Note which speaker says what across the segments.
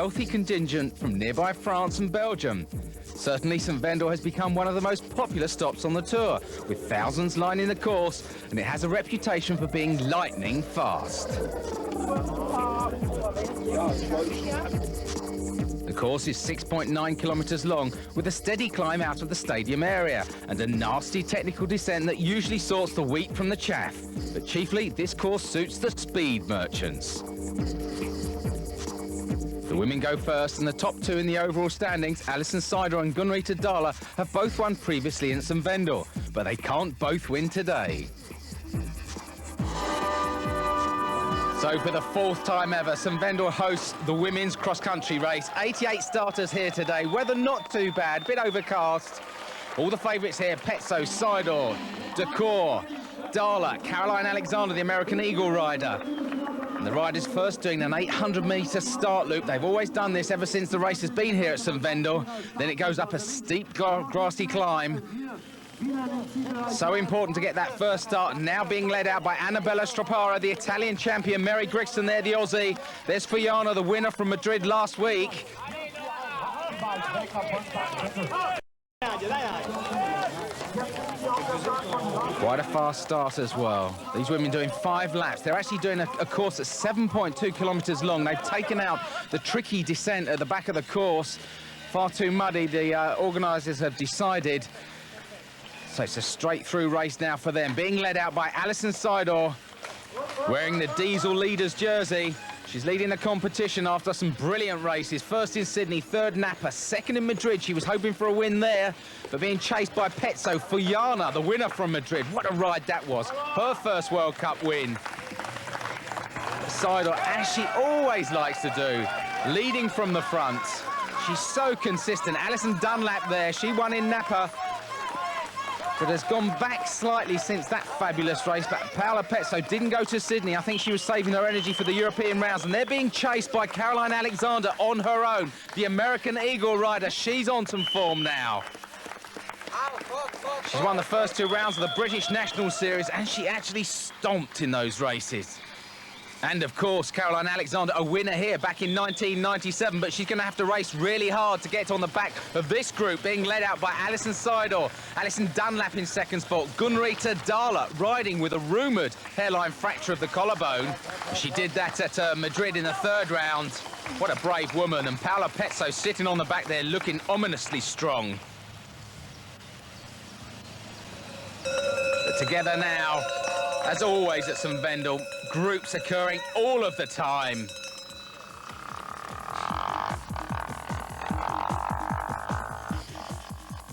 Speaker 1: healthy contingent from nearby France and Belgium. Certainly, St Wendel has become one of the most popular stops on the tour, with thousands lining the course, and it has a reputation for being lightning fast. The course is 6.9 kilometres long, with a steady climb out of the stadium area and a nasty technical descent that usually sorts the wheat from the chaff. But chiefly, this course suits the speed merchants. The women go first, and the top two in the overall standings, Alison Seidel and Gunrita Dahler, have both won previously in St Wendel, but they can't both win today. So for the fourth time ever, St Wendel hosts the women's cross-country race. 88 starters here today, weather not too bad, bit overcast. All the favourites here, Pezzo, Seidel, Decor, Dahler, Caroline Alexander, the American Eagle rider. And the riders first doing an 800-metre start loop. They've always done this ever since the race has been here at St Wendel. Then it goes up a steep grassy climb. So important to get that first start, now being led out by Annabella Stropara, the Italian champion. Mary Grigson there, the Aussie. There's Fuyana, the winner from Madrid last week. Quite a fast start as well. These women doing 5 laps. They're actually doing a course that's 7.2 kilometres long. They've taken out the tricky descent at the back of the course. Far too muddy, the organisers have decided. So it's a straight-through race now for them, being led out by Alison Seidel, wearing the Diesel leader's jersey. She's leading the competition after some brilliant races. First in Sydney, third Napa, second in Madrid. She was hoping for a win there, but being chased by Pezzo. Fuyana, the winner from Madrid. What a ride that was. Her first World Cup win. Seidel, as she always likes to do, leading from the front. She's so consistent. Alison Dunlap there, she won in Napa, but has gone back slightly since that fabulous race. But Paola Pezzo didn't go to Sydney. I think she was saving her energy for the European rounds, and they're being chased by Caroline Alexander on her own. The American Eagle rider, she's on some form now. She's won the first 2 rounds of the British National Series, and she actually stomped in those races. And, of course, Caroline Alexander, a winner here back in 1997, but she's going to have to race really hard to get on the back of this group, being led out by Alison Seidel, Alison Dunlap in second spot, Gunrita Dahler riding with a rumoured hairline fracture of the collarbone. She did that at Madrid in the 3rd round. What a brave woman. And Paola Pezzo sitting on the back there looking ominously strong. But together now, as always at St Wendel, groups occurring all of the time.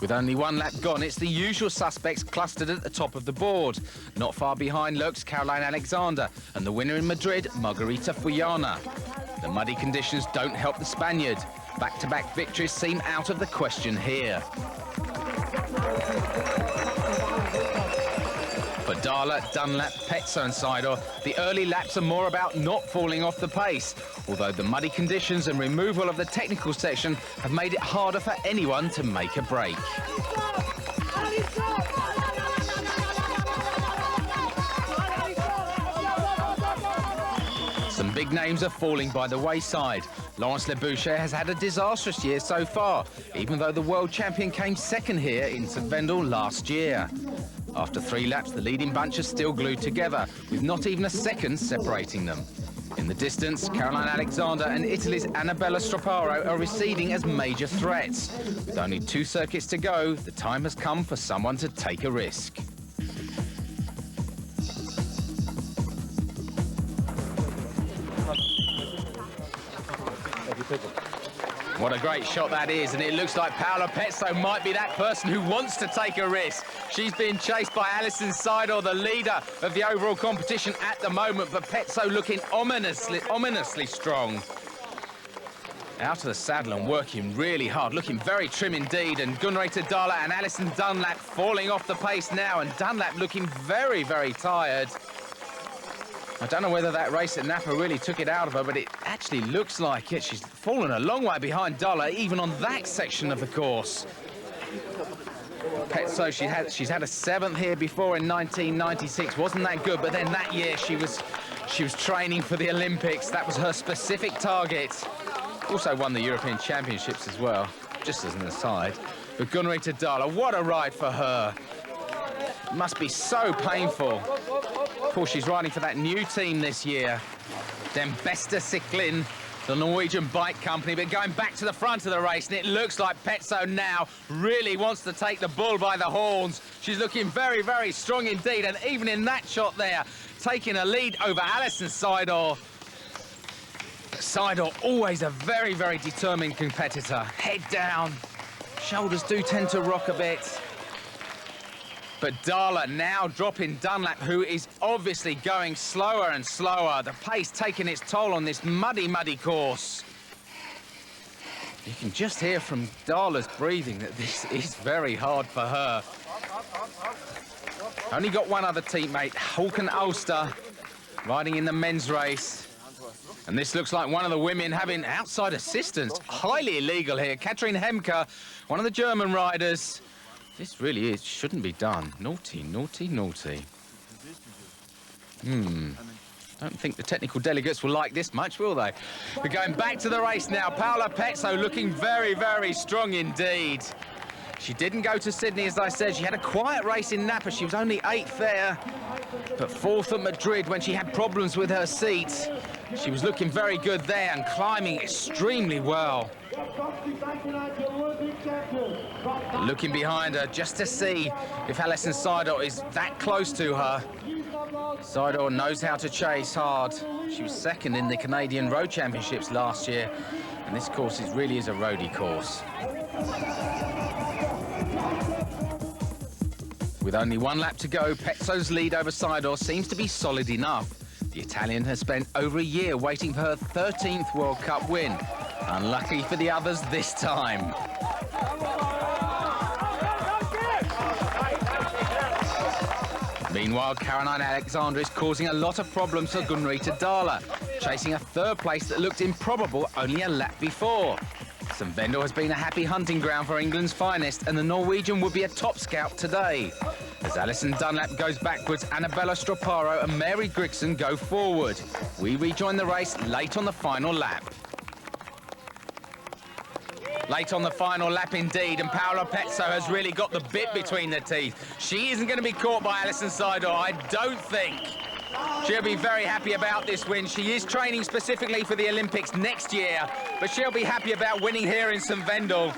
Speaker 1: With only 1 lap gone, it's the usual suspects clustered at the top of the board. Not far behind lurks Caroline Alexander and the winner in Madrid, Margarita Fuyana. The muddy conditions don't help the Spaniard. Back-to-back victories seem out of the question here. For Dahler, Dunlap, Pezzo and Seidel, the early laps are more about not falling off the pace, although the muddy conditions and removal of the technical section have made it harder for anyone to make a break. Some big names are falling by the wayside. Laurence Leboucher has had a disastrous year so far, even though the world champion came second here in St Wendel last year. After 3 laps, the leading bunch are still glued together, with not even a second separating them. In the distance, Caroline Alexander and Italy's Annabella Stropara are receding as major threats. With only 2 circuits to go, the time has come for someone to take a risk. What a great shot that is, and it looks like Paola Pezzo might be that person who wants to take a risk. She's being chased by Alison Seidel, the leader of the overall competition at the moment, but Pezzo looking ominously strong. Out of the saddle and working really hard, looking very trim indeed, and Gunrita Dahler and Alison Dunlap falling off the pace now, and Dunlap looking very, very tired. I don't know whether that race at Napa really took it out of her, but it actually looks like it. She's fallen a long way behind Dahler, even on that section of the course. Pezzo, she's had a 7th here before in 1996. Wasn't that good, but then that year she was training for the Olympics. That was her specific target. Also won the European Championships as well, just as an aside. But Gunrita Dahler, what a ride for her. Must be so painful. Of course, she's riding for that new team this year. Den Beste Cycling, the Norwegian bike company, but going back to the front of the race, and it looks like Pezzo now really wants to take the bull by the horns. She's looking very, very strong indeed, and even in that shot there, taking a lead over Alison Seidel. Seidel, always a very, very determined competitor. Head down, shoulders do tend to rock a bit. But Dahler now dropping Dunlap, who is obviously going slower and slower. The pace taking its toll on this muddy, muddy course. You can just hear from Dahler's breathing that this is very hard for her. Only got one other teammate, Håkan Auster, riding in the men's race. And this looks like one of the women having outside assistance. Highly illegal here. Kathrin Hemke, one of the German riders. This really shouldn't be done. Naughty, naughty, naughty. Don't think the technical delegates will like this much, will they? We're going back to the race now. Paola Pezzo looking very, very strong indeed. She didn't go to Sydney, as I said. She had a quiet race in Napa. She was only 8th there, but 4th at Madrid when she had problems with her seat. She was looking very good there and climbing extremely well. Looking behind her just to see if Alison Seidel is that close to her. Seidel knows how to chase hard. She was 2nd in the Canadian Road Championships last year, and this course really is a roadie course. With only one lap to go, Pezzo's lead over Seidel seems to be solid enough. The Italian has spent over a year waiting for her 13th World Cup win. Unlucky for the others this time. Meanwhile, Caroline Alexander is causing a lot of problems for Gunrita Dahler, chasing a 3rd place that looked improbable only a lap before. St Wendel has been a happy hunting ground for England's finest, and the Norwegian would be a top scout today. As Alison Dunlap goes backwards, Annabella Stroparo and Mary Grigson go forward. We rejoin the race late on the final lap. Late on the final lap indeed, and Paola Pezzo has really got the bit between the teeth. She isn't going to be caught by Alison Seidel, I don't think. She'll be very happy about this win. She is training specifically for the Olympics next year, but she'll be happy about winning here in St Wendel.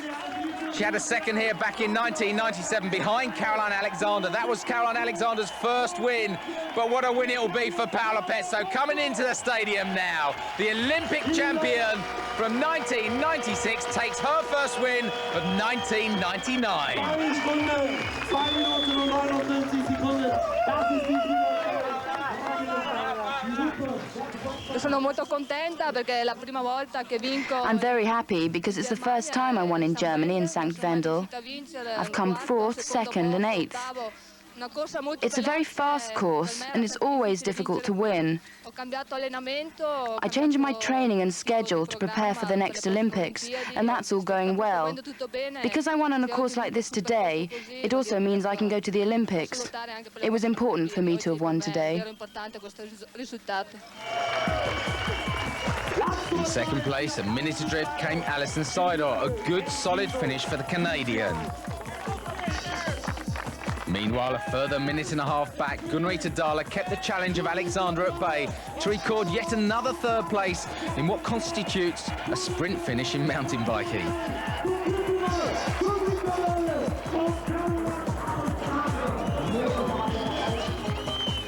Speaker 1: She had a 2nd here back in 1997 behind Caroline Alexander. That was Caroline Alexander's 1st win, but what a win it will be for Paola Pezzo coming into the stadium now. The Olympic champion from 1996 takes her 1st win of 1999.
Speaker 2: I'm very happy because it's the first time I won in Germany in St Wendel. I've come 4th, 2nd and 8th. It's a very fast course and it's always difficult to win. I changed my training and schedule to prepare for the next Olympics, and that's all going well. Because I won on a course like this today, it also means I can go to the Olympics. It was important for me to have won today.
Speaker 1: In 2nd place, a minute adrift, came Alison Seidel. A good, solid finish for the Canadian. Meanwhile, a further minute and a half back, Gunrita Dahler kept the challenge of Alexander at bay to record yet another 3rd place in what constitutes a sprint finish in mountain biking.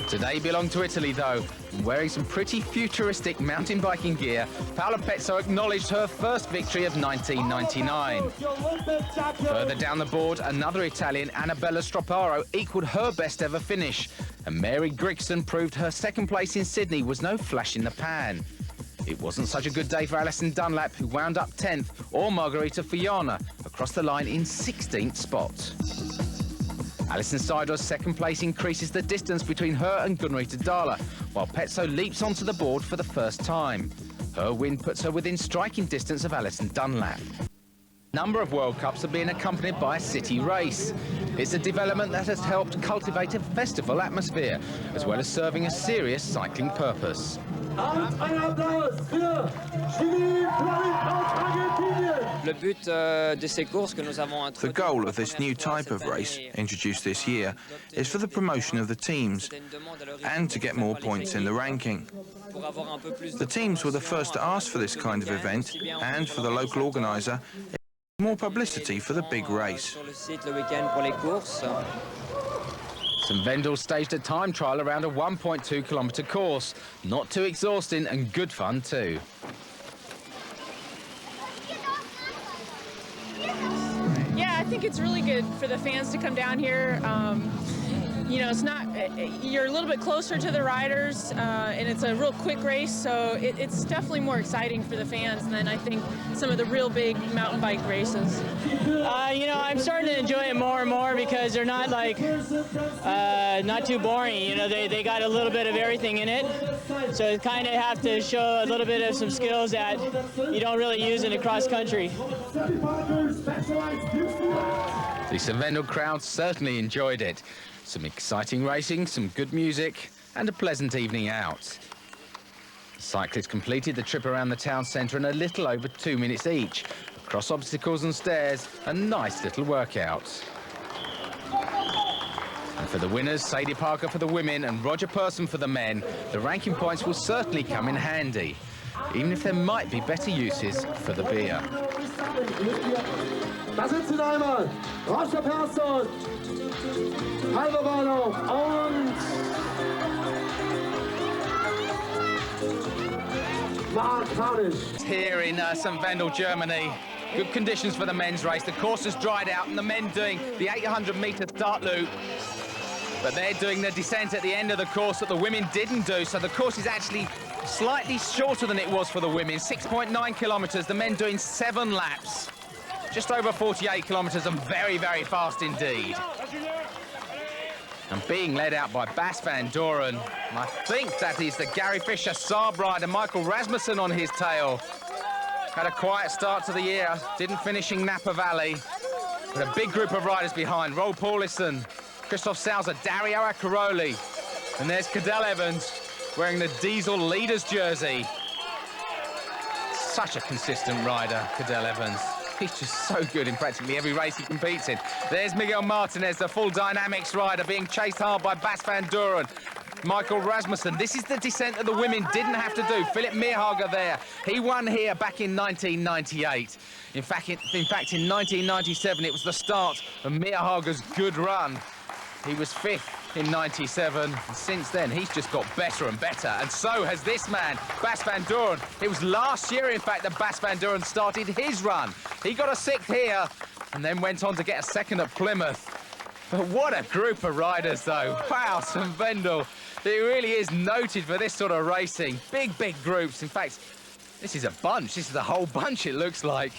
Speaker 1: Today belonged to Italy, though. Wearing some pretty futuristic mountain biking gear, Paola Pezzo acknowledged her 1st victory of 1999. Further down the board, another Italian, Annabella Stroparo, equalled her best ever finish, and Mary Grigson proved her 2nd place in Sydney was no flash in the pan. It wasn't such a good day for Alison Dunlap, who wound up 10th, or Margherita Fiona, across the line in 16th spot. Alison Seidel's 2nd place increases the distance between her and Gunrita Dahler, while Pezzo leaps onto the board for the 1st time. Her win puts her within striking distance of Alison Dunlap. A number of World Cups are being accompanied by a city race. It's a development that has helped cultivate a festival atmosphere, as well as serving a serious cycling purpose.
Speaker 3: The goal of this new type of race, introduced this year, is for the promotion of the teams and to get more points in the ranking. The teams were the first to ask for this kind of event, and for the local organiser, more publicity for the big race.
Speaker 1: St Wendel staged a time trial around a 1.2 kilometre course. Not too exhausting and good fun too.
Speaker 4: Yeah, I think it's really good for the fans to come down here. You know, it's not, you're a little bit closer to the riders, and it's a real quick race, so it's definitely more exciting for the fans than I think some of the real big mountain bike races.
Speaker 5: You know, I'm starting to enjoy it more and more because they're not like, not too boring. You know, they got a little bit of everything in it, so you kind of have to show a little bit of some skills that you don't really use in the cross country.
Speaker 1: The St Wendel crowd certainly enjoyed it. Some exciting racing, some good music, and a pleasant evening out. The cyclists completed the trip around the town centre in a little over 2 minutes each, across obstacles and stairs, a nice little workout. And for the winners, Sadie Parker for the women and Roger Person for the men, the ranking points will certainly come in handy, even if there might be better uses for the beer.
Speaker 6: Da sitzen einmal Roger Person, halber Bahnhof und Mark Harnisch.
Speaker 1: Here in St Wendel, Germany, good conditions for the men's race. The course has dried out and the men doing the 800-metre start loop. But they're doing the descent at the end of the course that the women didn't do, so the course is actually slightly shorter than it was for the women, 6.9 kilometres, the men doing 7 laps. Just over 48 kilometres and very, very fast indeed. And being led out by Bas van Doren, and I think that is the Gary Fisher Saab rider, Michael Rasmussen on his tail. Had a quiet start to the year, didn't finish in Napa Valley, but a big group of riders behind. Roel Paulison, Christoph Sauser, Dario Accaroli, and there's Cadel Evans wearing the Diesel leaders jersey. Such a consistent rider, Cadel Evans. He's just so good in practically every race he competes in. There's Miguel Martinez, the full dynamics rider, being chased hard by Bas van Doren. Michael Rasmussen. This is the descent that the women didn't have to do. F.Meirhaeghe there. He won here back in 1998. In fact, in 1997, it was the start of Meirhage's good run. He was 5th in 97. And since then, he's just got better and better. And so has this man, Bas van Doren. It was last year, in fact, that Bas van Doren started his run. He got a 6th here and then went on to get a 2nd at Plymouth. But what a group of riders, though. Wow, St Wendel. It really is noted for this sort of racing. Big, big groups. In fact, this is a bunch. This is the whole bunch, it looks like.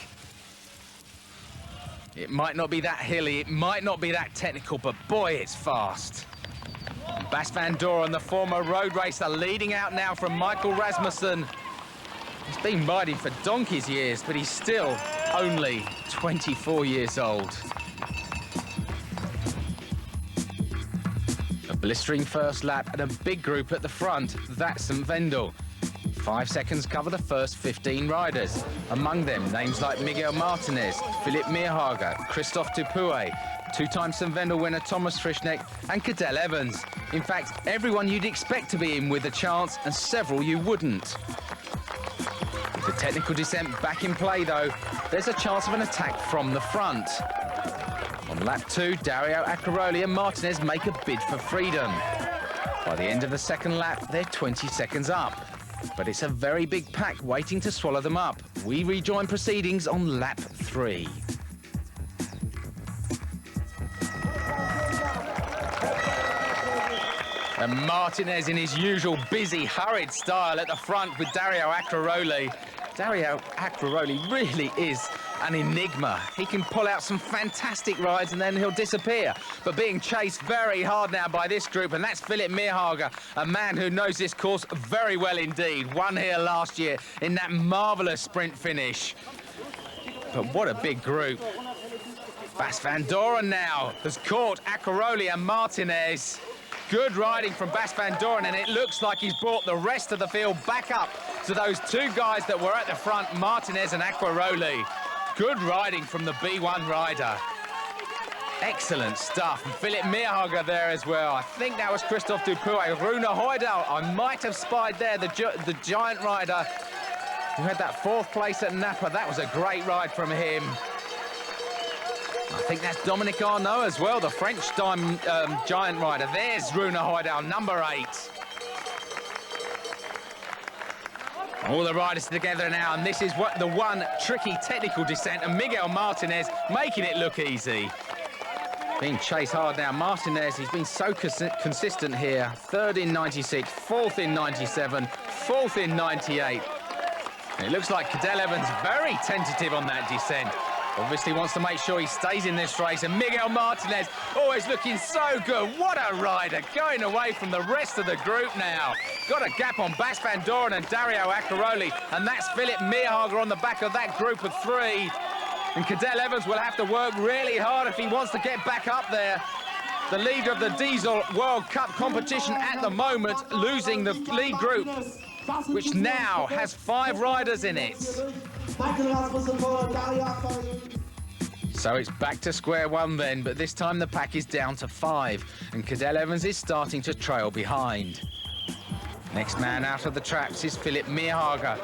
Speaker 1: It might not be that hilly, it might not be that technical, but boy, it's fast. Bas van Doren, the former road racer, leading out now from Michael Rasmussen. He's been riding for donkey's years, but he's still only 24 years old. A blistering first lap and a big group at the front. That's St Wendel. 5 seconds cover the first 15 riders. Among them, names like Miguel Martinez, F.Meirhaeghe, Christophe Dupuy, 2-time St Wendel winner Thomas Frischneck and Cadel Evans. In fact, everyone you'd expect to be in with a chance and several you wouldn't. With the technical descent back in play, though, there's a chance of an attack from the front. On lap 2, Dario Accaroli and Martinez make a bid for freedom. By the end of the second lap, they're 20 seconds up. But it's a very big pack waiting to swallow them up. We rejoin proceedings on lap 3. And Martinez in his usual busy, hurried style at the front with Dario Accaroli. Dario Accaroli really is an enigma. He can pull out some fantastic rides and then he'll disappear. But being chased very hard now by this group, and that's F.Meirhaeghe, a man who knows this course very well indeed. Won here last year in that marvellous sprint finish. But what a big group. Bas van Doren now has caught Accaroli and Martinez. Good riding from Bas van Doren, and it looks like he's brought the rest of the field back up to those 2 guys that were at the front, Martinez and Accaroli. Good riding from the B1 rider. Excellent stuff. And F.Meirhaeghe there as well. I think that was Christophe Dupuy. Rune Hojdal, I might have spied there, the giant rider who had that 4th place at Napa. That was a great ride from him. I think that's Dominic Arnaud as well, the French giant rider. There's Rune Hojdal, number 8. All the riders together now, and this is what the one tricky technical descent, and Miguel Martinez making it look easy. Being chased hard now. Martinez, he's been so consistent here. 3rd in 96, 4th in 97, 4th in 98. And it looks like Cadel Evans very tentative on that descent. Obviously wants to make sure he stays in this race, and Miguel Martinez always looking so good. What a rider, going away from the rest of the group now. Got a gap on Bas van Doorn and Dario Accaroli, and that's F.Meirhaeghe on the back of that group of 3. And Cadel Evans will have to work really hard if he wants to get back up there. The leader of the Diesel World Cup competition at the moment, losing the lead group, which now has 5 riders in it. So it's back to square one then, but this time the pack is down to 5, and Cadel Evans is starting to trail behind. Next man out of the traps is F.Meirhaeghe.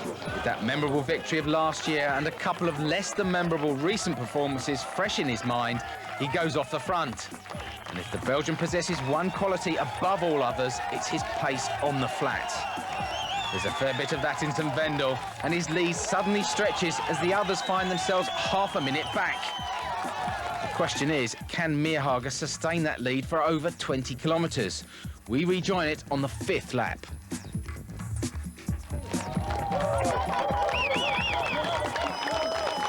Speaker 1: With that memorable victory of last year and a couple of less than memorable recent performances fresh in his mind, he goes off the front. And if the Belgian possesses one quality above all others, it's his pace on the flat. There's a fair bit of that in St Wendel, and his lead suddenly stretches as the others find themselves half a minute back. The question is, can Meirhaeghe sustain that lead for over 20 kilometres? We rejoin it on the 5th lap.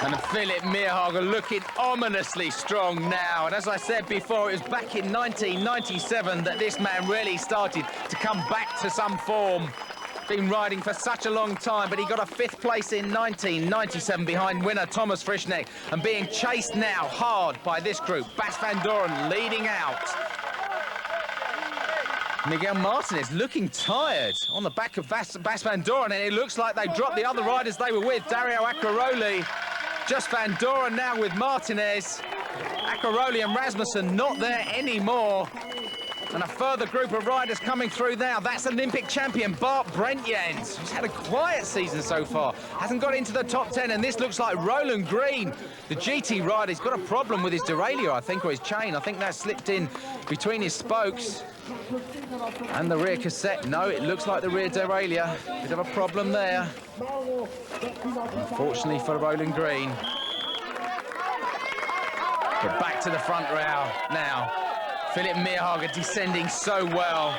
Speaker 1: And F.Meirhaeghe looking ominously strong now. And as I said before, it was back in 1997 that this man really started to come back to some form. Been riding for such a long time, but he got a 5th place in 1997 behind winner Thomas Frischneck, and being chased now hard by this group. Bas van Doorn leading out. Miguel Martinez looking tired on the back of Bas van Doorn, and it looks like they dropped the other riders they were with. Dario Accaroli, just Van Doorn now with Martinez. Accaroli and Rasmussen not there anymore. And a further group of riders coming through now. That's Olympic champion Bart Brentjens, who's had a quiet season so far. Hasn't got into the top 10, and this looks like Roland Green, the GT rider. He's got a problem with his derailleur, I think, or his chain. I think that slipped in between his spokes. And the rear cassette. No, it looks like the rear derailleur. Bit of a problem there. Unfortunately for Roland Green. But back to the front row now. F.Meirhaeghe descending so well.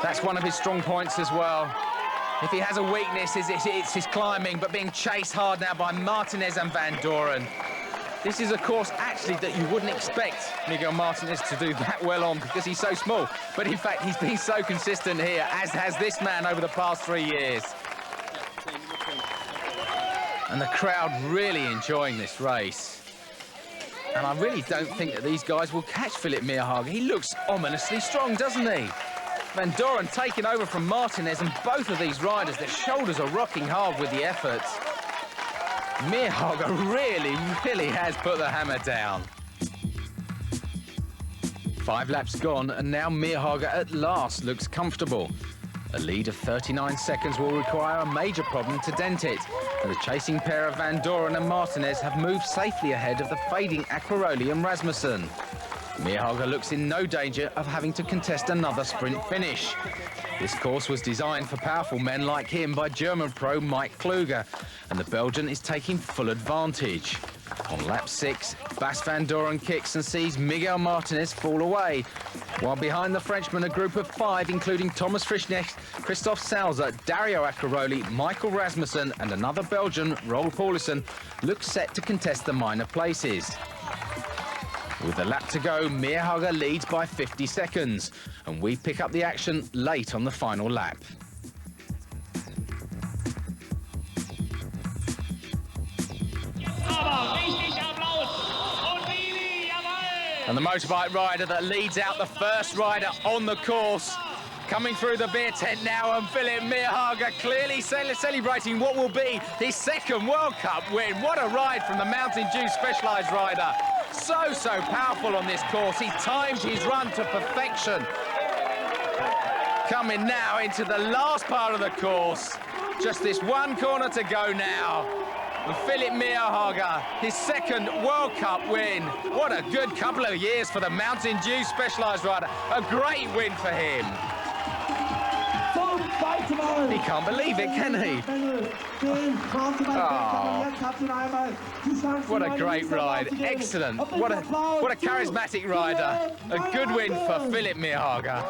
Speaker 1: That's one of his strong points as well. If he has a weakness, it's his climbing, but being chased hard now by Martinez and Van Doorn. This is a course, actually, that you wouldn't expect Miguel Martinez to do that well on because he's so small. But, in fact, he's been so consistent here, as has this man over the past 3 years. And the crowd really enjoying this race. And I really don't think that these guys will catch F.Meirhaeghe. He looks ominously strong, doesn't he? Van Doorn taking over from Martinez, and both of these riders, their shoulders are rocking hard with the effort. Meirhaeghe really has put the hammer down. 5 laps gone, and now Meirhaeghe at last looks comfortable. A lead of 39 seconds will require a major problem to dent it. And the chasing pair of Van Doorn and Martinez have moved safely ahead of the fading Accaroli and Rasmussen. Meirhaeghe looks in no danger of having to contest another sprint finish. This course was designed for powerful men like him by German pro Mike Kluger, and the Belgian is taking full advantage. On lap 6, Bas van Doorn kicks and sees Miguel Martinez fall away, while behind the Frenchman a group of 5, including Thomas Frischneck, Christophe Salza, Dario Accaroli, Michael Rasmussen and another Belgian, Roel Paulison, look set to contest the minor places. With a lap to go, Meirhaeghe leads by 50 seconds, and we pick up the action late on the final lap. And the motorbike rider that leads out the first rider on the course Coming through the beer tent now, and F.Meirhaeghe clearly celebrating what will be his second World Cup win. What a ride from the Mountain Dew Specialized rider. So powerful on this course. He timed his run to perfection. Coming now into the last part of the course. Just this one corner to go now. And F.Meirhaeghe, his second World Cup win. What a good couple of years for the Mountain Dew Specialized rider. A great win for him. He can't believe it, can he? Oh, what a great ride. Excellent. What a charismatic rider. A good win for F.Meirhaeghe.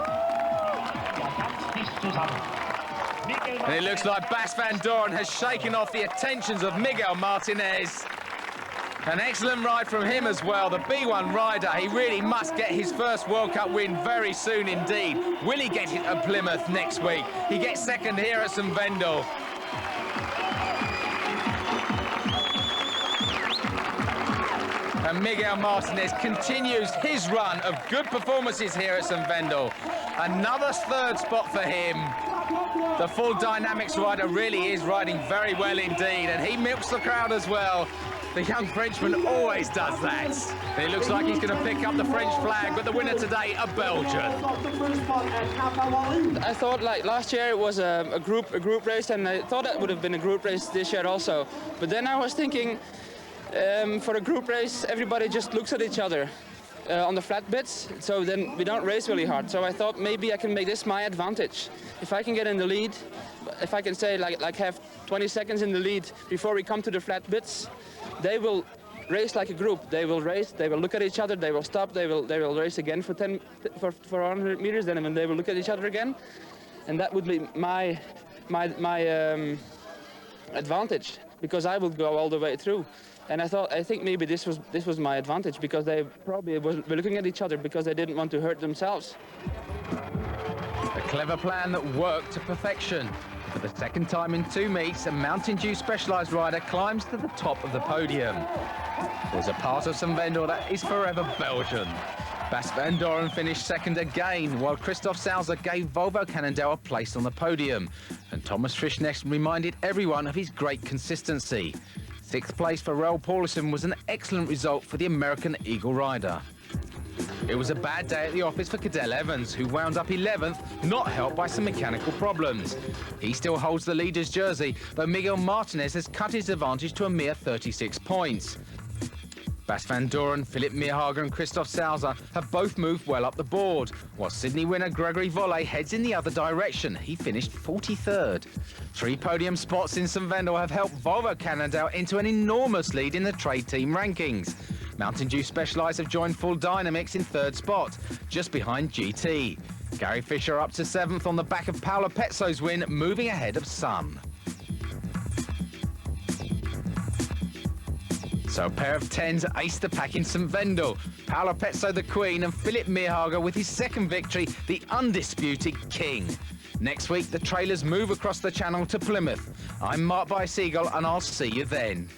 Speaker 1: And it looks like Bas van Doorn has shaken off the attentions of Miguel Martinez. An excellent ride from him as well, the B1 rider. He really must get his first World Cup win very soon indeed. Will he get it at Plymouth next week? He gets second here at St Wendel. And Miguel Martinez continues his run of good performances here at St Wendel. Another third spot for him. The full dynamics rider really is riding very well indeed, and he milks the crowd as well. The young Frenchman always does that. And it looks like he's going to pick up the French flag, but the winner today, a Belgian.
Speaker 7: I thought like last year it was a group race, and I thought it would have been a group race this year also. But then I was thinking, for a group race, everybody just looks at each other on the flat bits, so then we don't race really hard. So I thought maybe I can make this my advantage. If I can get in the lead, if I can say like have 20 seconds in the lead before we come to the flat bits, they will race like a group. They will race, they will look at each other, they will stop, they will race again for 100 meters, then they will look at each other again. And that would be my advantage, because I will go all the way through. And I think maybe this was my advantage, because they probably were looking at each other because they didn't want to hurt themselves.
Speaker 1: A clever plan that worked to perfection. For the second time in 2 meets, a Mountain Dew Specialized rider climbs to the top of the podium. There's a part of St Wendel that is forever Belgian. Bas van Doorn finished second again, while Christophe Sauser gave Volvo Cannondale a place on the podium. And Thomas Frischknecht reminded everyone of his great consistency. 6th place for Raoul Paulison was an excellent result for the American Eagle rider. It was a bad day at the office for Cadel Evans, who wound up 11th, not helped by some mechanical problems. He still holds the leader's jersey, though Miguel Martinez has cut his advantage to a mere 36 points. Bas van Doorn, F.Meirhaeghe and Christophe Sauser have both moved well up the board, while Sydney winner Gregory Volley heads in the other direction. He finished 43rd. 3 podium spots in St Wendel have helped Volvo Cannondale into an enormous lead in the trade team rankings. Mountain Dew Specialized have joined Full Dynamics in 3rd spot, just behind GT. Gary Fisher up to 7th on the back of Paola Pezzo's win, moving ahead of Sun. So a pair of 10s aced the pack in St Wendel. Paola Pezzo the queen, and F.Meirhaeghe with his second victory, the undisputed king. Next week, the trailers move across the channel to Plymouth. I'm Mark By Siegel, and I'll see you then.